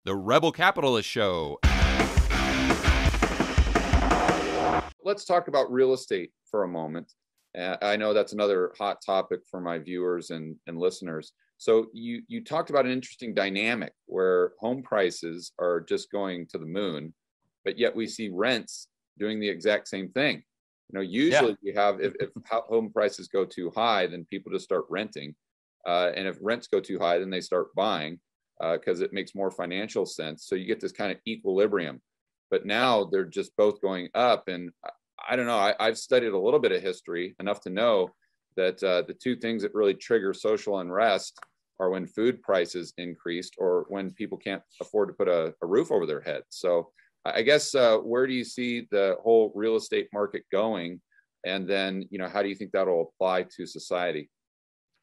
The Rebel Capitalist Show. Let's talk about real estate for a moment. I know that's another hot topic for my viewers and listeners. So you talked about an interesting dynamic where home prices are just going to the moon, but yet we see rents doing the exact same thing. Usually we have, if home prices go too high, then people just start renting. And if rents go too high, then they start buying because it makes more financial sense. So you get this kind of equilibrium. But now they're just both going up. And I don't know, I've studied a little bit of history enough to know that the two things that really trigger social unrest are when food prices increased or when people can't afford to put a roof over their head. So I guess where do you see the whole real estate market going? And then, how do you think that'll apply to society?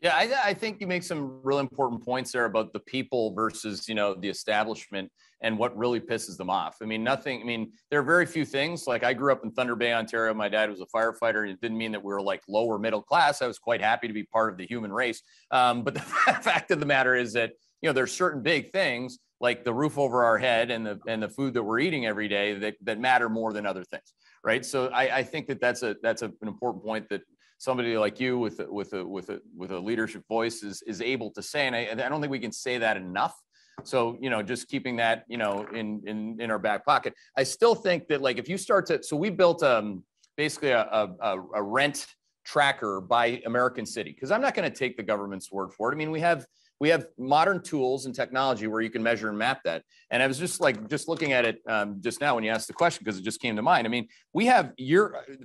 Yeah, I think you make some really important points there about the people versus, the establishment and what really pisses them off. There are very few things. Like, I grew up in Thunder Bay, Ontario. My dad was a firefighter, and it didn't mean that we were like lower middle class. I was quite happy to be part of the human race. But the fact of the matter is that, there's certain big things like the roof over our head and the food that we're eating every day that matter more than other things. Right. So I think that's an important point that somebody like you with a leadership voice is able to say, and I don't think we can say that enough. So, just keeping that, in our back pocket. I still think that, like, if you start to, so we built basically a rent tracker by American city, because I'm not going to take the government's word for it. I mean, we have modern tools and technology where you can measure and map that. And I was just looking at it just now when you asked the question, because it just came to mind. I mean, we have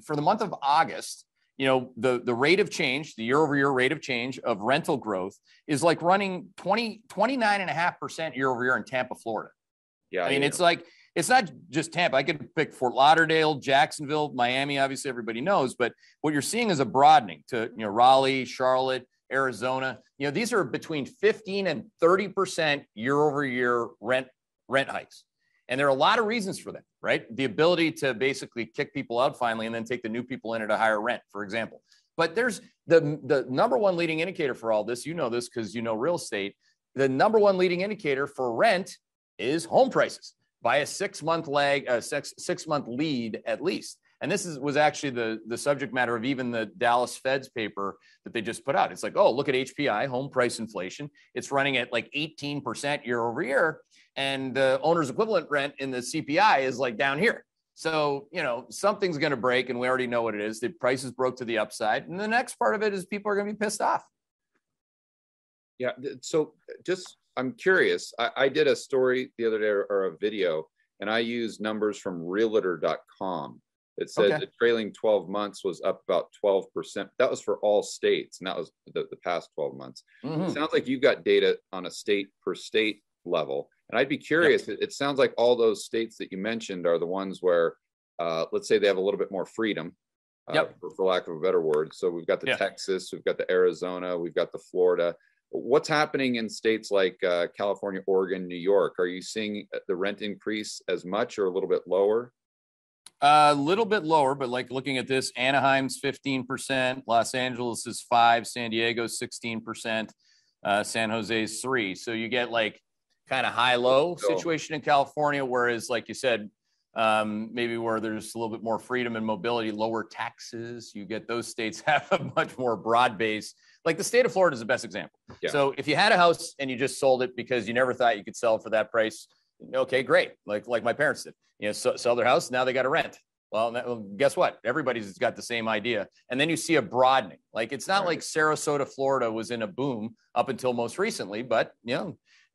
for the month of August, the rate of change, the year-over-year rate of change of rental growth is like running 29.5% year-over-year in Tampa, Florida. Yeah. I mean, it's like, it's not just Tampa. I could pick Fort Lauderdale, Jacksonville, Miami, obviously everybody knows, but what you're seeing is a broadening to, Raleigh, Charlotte, Arizona. These are between 15 and 30% year-over-year rent hikes. And there are a lot of reasons for that, right? The ability to basically kick people out finally and then take the new people in at a higher rent, for example. But there's the number one leading indicator for all this, this because real estate, the number one leading indicator for rent is home prices by a 6-month lag, a 6-month lead at least. And this was actually the subject matter of even the Dallas Fed's paper that they just put out. It's like, oh, look at HPI, home price inflation. It's running at like 18% year over year. And the owner's equivalent rent in the CPI is like down here. So, something's going to break, and we already know what it is. The prices broke to the upside. And the next part of it is people are going to be pissed off. Yeah. So I'm curious. I did a story the other day, or a video, and I used numbers from realtor.com. It said the trailing 12 months was up about 12%. That was for all states, and that was the past 12 months. Mm-hmm. It sounds like you've got data on a state per state level. And I'd be curious, it sounds like all those states that you mentioned are the ones where, let's say they have a little bit more freedom, for lack of a better word. So we've got the Texas, we've got the Arizona, we've got the Florida. What's happening in states like California, Oregon, New York? Are you seeing the rent increase as much or a little bit lower? A little bit lower, but like looking at this, Anaheim's 15%, Los Angeles is 5%, San Diego's 16%, San Jose's 3%. So you get like kind of high-low situation in California, whereas like you said, maybe where there's a little bit more freedom and mobility, lower taxes, you get those states have a much more broad base. Like the state of Florida is the best example. Yeah. So if you had a house and you just sold it because you never thought you could sell it for that price, okay, great. Like my parents did, sell their house. Now they got to rent. Well, guess what? Everybody's got the same idea. And then you see a broadening. Like, it's not like Sarasota, Florida was in a boom up until most recently, but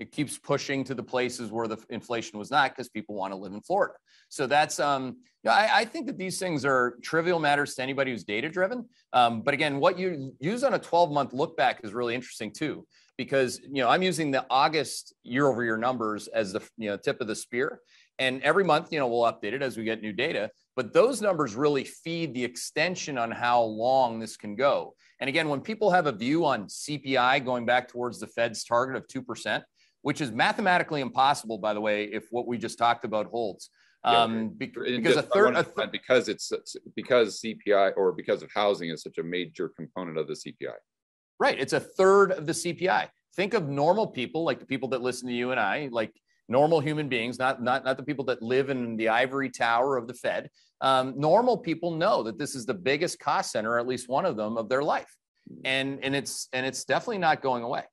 it keeps pushing to the places where the inflation was not, because people want to live in Florida. So that's, I think that these things are trivial matters to anybody who's data driven. But again, what you use on a 12-month look back is really interesting too, because, I'm using the August year over year numbers as the, tip of the spear. And every month, we'll update it as we get new data. But those numbers really feed the extension on how long this can go. And again, when people have a view on CPI going back towards the Fed's target of 2%, which is mathematically impossible, by the way, if what we just talked about holds. Because CPI, or because of housing, is such a major component of the CPI. Right. It's a third of the CPI. Think of normal people, like the people that listen to you and I, like normal human beings, not the people that live in the ivory tower of the Fed. Normal people know that this is the biggest cost center, or at least one of them, of their life, and it's definitely not going away.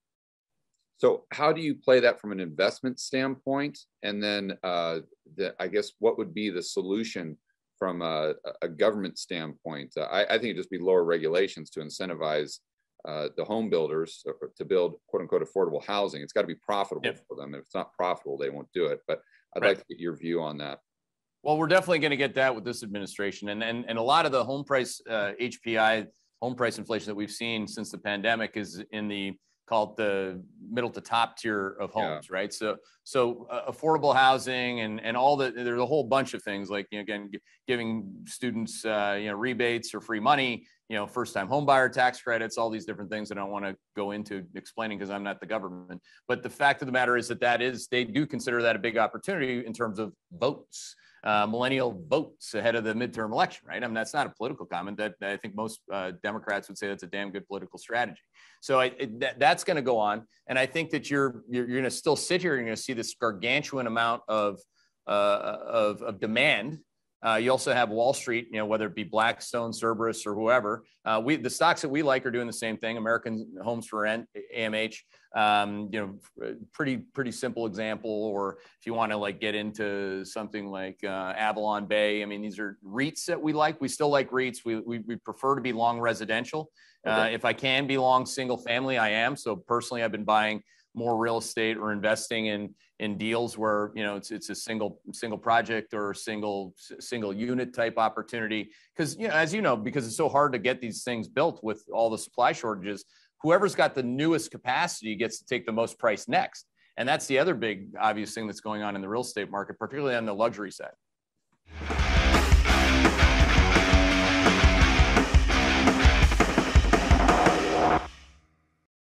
So how do you play that from an investment standpoint? And then I guess what would be the solution from a government standpoint? I think it'd just be lower regulations to incentivize the home builders to build quote unquote affordable housing. It's got to be profitable for them. If it's not profitable, they won't do it. But I'd like to get your view on that. Well, we're definitely going to get that with this administration. And a lot of the home price HPI, home price inflation that we've seen since the pandemic is in the called the middle to top tier of homes, right? So affordable housing and all that. There's a whole bunch of things like, again, giving students, rebates or free money, first time home buyer tax credits, all these different things that I don't want to go into explaining because I'm not the government. But the fact of the matter is they do consider that a big opportunity in terms of votes. Millennial votes ahead of the midterm election, right? I mean, that's not a political comment. That I think most Democrats would say that's a damn good political strategy. So that's going to go on, and I think that you're going to still sit here and you're going to see this gargantuan amount of demand. You also have Wall Street, whether it be Blackstone, Cerberus, or whoever. The stocks that we like are doing the same thing. American Homes for Rent, AMH. Pretty simple example. Or if you want to like get into something like Avalon Bay, I mean, these are REITs that we like. We still like REITs. We prefer to be long residential. Okay. If I can be long single family, I am. So personally, I've been buying more real estate or investing in deals where it's a single project or single unit type opportunity, because as because it's so hard to get these things built with all the supply shortages, whoever's got the newest capacity gets to take the most price next. And that's the other big obvious thing that's going on in the real estate market, particularly on the luxury side.